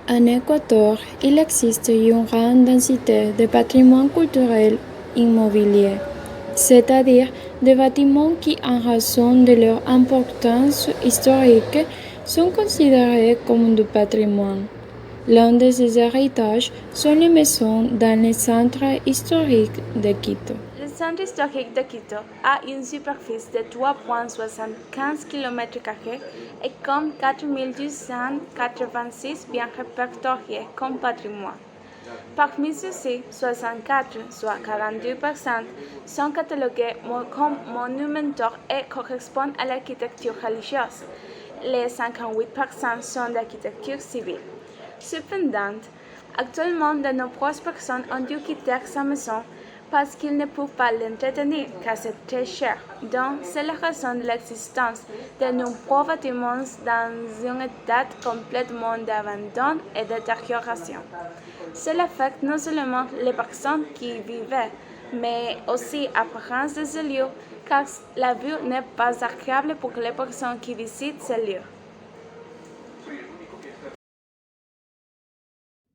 En Équateur, il existe une grande densité de patrimoine culturel immobilier, c'est-à-dire des bâtiments qui, en raison de leur importance historique, sont considérés comme du patrimoine. L'un de ces héritages sont les maisons dans le centre historique de Quito. Le centre historique de Quito a une superficie de 3,75 km² et compte 4286 biens répertoriés comme patrimoine. Parmi ceux-ci, 64, soit 42%, sont catalogués comme monumentaux et correspondent à l'architecture religieuse. Les 58% sont d'architecture civile. Cependant, actuellement, de nombreuses personnes ont dû quitter sa maison parce qu'ils ne peuvent pas l'entretenir car c'est très cher. Donc, c'est la raison de l'existence de nombreux bâtiments dans un état complètement d'abandon et de détérioration. Cela affecte non seulement les personnes qui y vivaient, mais aussi l'apparence de ce lieu, car la vue n'est pas agréable pour les personnes qui visitent ce lieu.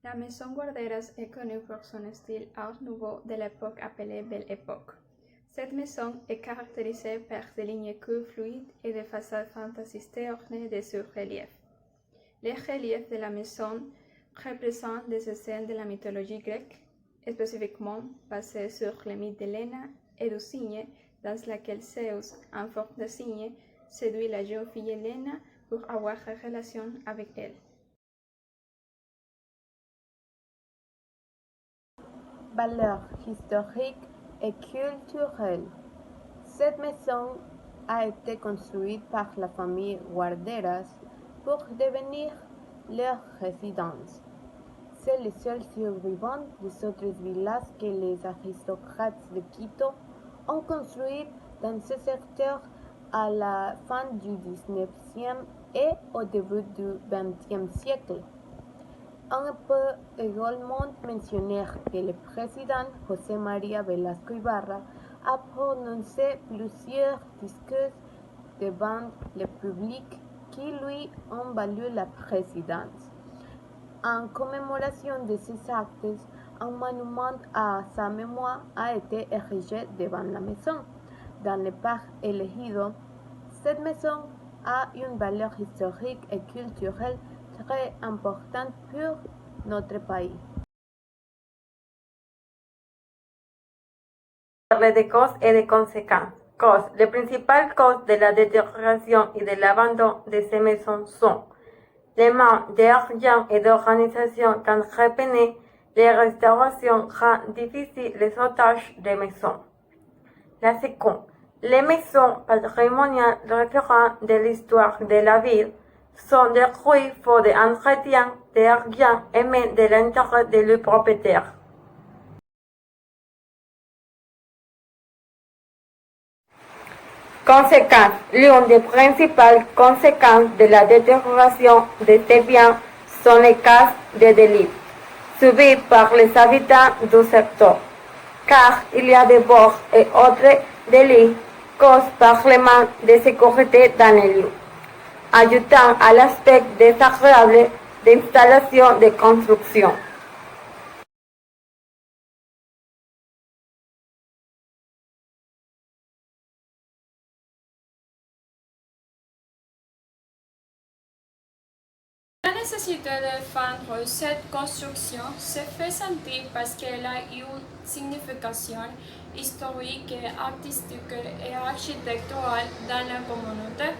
La maison Guarderas est connue pour son style Art Nouveau de l'époque appelée Belle Époque. Cette maison est caractérisée par des lignes curves fluides et des façades fantasistes ornées de sur-reliefs. Les reliefs de la maison représentent des scènes de la mythologie grecque, spécifiquement basées sur le mythe d'Héléna et du cygne, dans laquelle Zeus, en forme de cygne, séduit la jeune fille Héléna pour avoir une relation avec elle. Valeur historique et culturelle. Cette maison a été construite par la famille Guarderas pour devenir leur résidence. C'est le seul survivant des autres villas que les aristocrates de Quito ont construites dans ce secteur à la fin du XIXe et au début du XXe siècle. On peut également mentionner que le président José María Velasco Ibarra a prononcé plusieurs discours devant le public qui lui ont valu la présidence. En commémoration de ces actes, un monument à sa mémoire a été érigé devant la maison. Dans le parc Elegido, cette maison a une valeur historique et culturelle très importante pour notre pays. Parler de causes et de conséquences. Causes. Les principales causes de la détérioration et de l'abandon de ces maisons sont le manque d'argent et d'organisation quand reprenez les restaurations rend difficile les otages des maisons. La seconde. Les maisons patrimoniales référentes de l'histoire de la ville sont détruites faute d'entretien, d'argent et même de l'intérêt de leurs propriétaires. Conséquences. L'une des principales conséquences de la détérioration de ces biens sont les cas de délit subis par les habitants du secteur, car il y a des vols et autres délits causés par le manque de sécurité dans les lieux, ajoutant à l'aspect désagréable d'installation de construction. La nécessité de faire cette construction se fait sentir parce qu'elle a une signification historique, artistique et architecturale dans la communauté.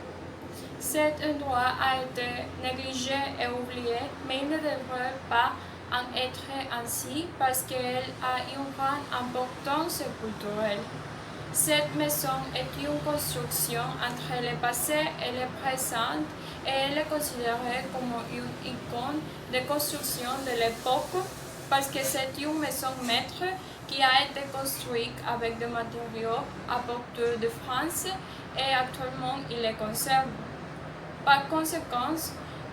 Cet endroit a été négligé et oublié, mais il ne devrait pas en être ainsi parce qu'elle a une grande importance culturelle. Cette maison est une construction entre le passé et le présent et elle est considérée comme une icône de construction de l'époque parce que c'est une maison maître qui a été construite avec des matériaux apportés de France et actuellement il les conserve. Par conséquent,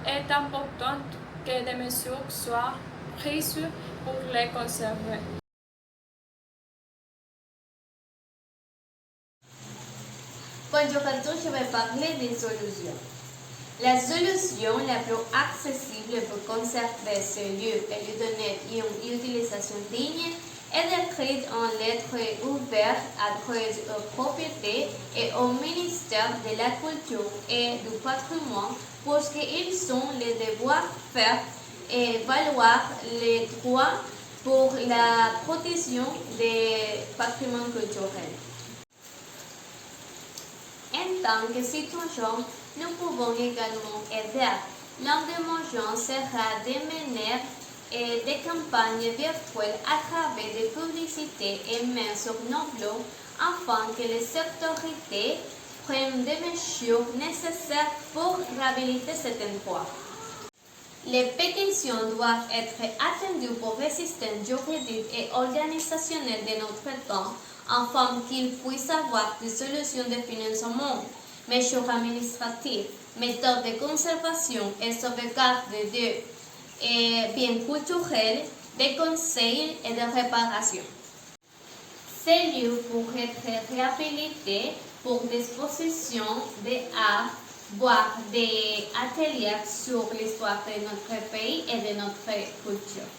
il est important que des mesures soient prises pour les conserver. Quand je vais parler des solutions. La solution la plus accessible pour conserver ce lieu et lui donner une utilisation digne est d'écrire en lettres ouvertes adressées aux propriétés et au ministère de la Culture et du Patrimoine parce qu'ils ont le devoir de faire valoir les droits pour la protection des patrimoines culturels. En tant que citoyens, nous pouvons également aider. L'un de mes gens sera de mener des campagnes virtuelles à travers des publicités et même sur nos blogs afin que les autorités prennent des mesures nécessaires pour réhabiliter cet endroit. Les pétitions doivent être attendues pour l'assistance juridique et organisationnelle de notre temps afin qu'ils puissent avoir des solutions de financement, mesures administratives, méthodes de conservation et sauvegarde de biens culturels, de conseils et de réparation. Ces lieux pourraient être réhabilités pour des expositions d'art, voire des ateliers sur l'histoire de notre pays et de notre culture.